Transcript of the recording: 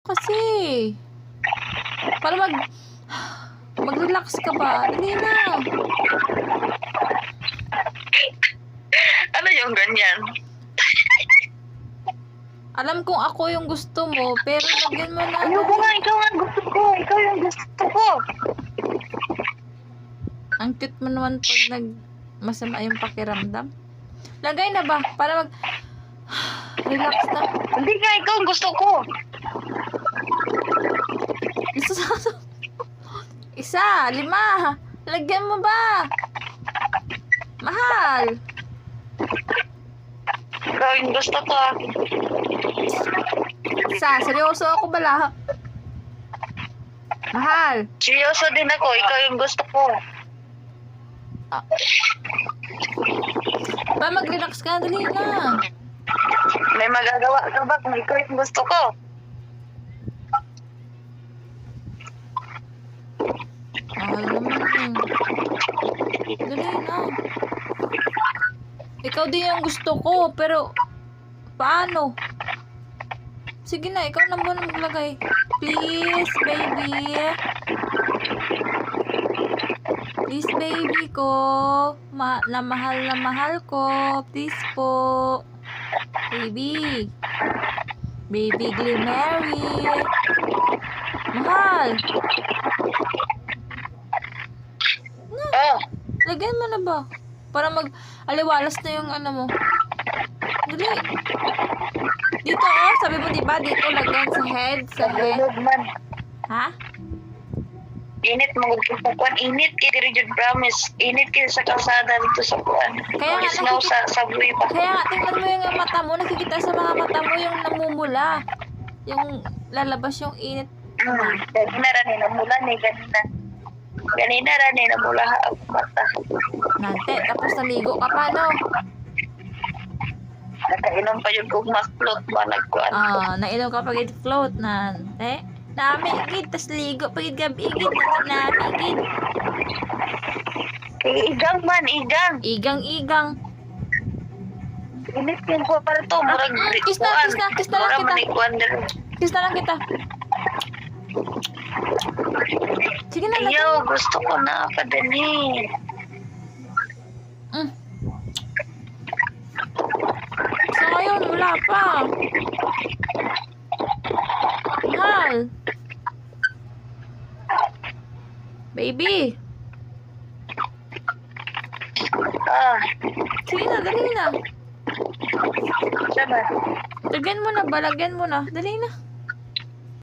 Kasi. Para mag-relax ka ba? Dali na. Ano yung ganyan? Alam kong ako yung gusto mo, pero lagyan mo na. Ayoko nga, ikaw nga gusto ko. Ikaw yung gusto ko. Ang cute mo naman pag masama yung pakiramdam. Lagay na ba? Para relax na. Hindi nga, ikaw ang gusto ko. Gusto sa isa, 5. Lagyan mo ba? Mahal. Ikaw yung gusto ko. Isa, seryoso ako bala. Mahal. Seryoso din ako. Ikaw yung gusto ko. Ba, mag-relax ka. Dali na. May magagawa ka ba kung ikaw yung gusto ko? Mahal naman eh. Dali na. Ikaw din yung gusto ko, pero paano? Sige na, ikaw na muna maglagay. Please, baby. Please, baby ko. Na mahal ko. Please po. Baby. Baby Glimmery. Mahal. Oh, Lagyan mo na ba? Para mag-aliwalas na yung ano mo. Dali. Dito oh, sabi mo diba? Dito lagyan sa head. Sa head. nagulog man. Ha? Init mo kuan, init kay Rigid Promise. Init kay sa kalsada dito sa kuan. Kaya nga, Snow sa subway pa. Kaya nga, tingnan mo yung mata mo. Nakikita sa mga mata mo yung namumula. Yung lalabas yung init. Ganina rin namulan eh, ganina. Ganina rin namula ang mata. Nante, tapos naligo ka pa, no? Nakainom pa yung kung maklot ba nagkuan. Nainom ka pag float, nante. Nami, igid, tas ligo pag gabi, igid, nami, igid. Kay igang man, igang. Igang. Init yung ko para to. Murag Kiss na lang kita. Kiss na lang kita. Sige na, lagyan. Ayaw, gusto ko na pa din eh. Sa ngayon, wala pa. Mahal. Baby. Sige na, dali na. Sabi. Lagyan mo na ba? Lagyan mo na. Dali na.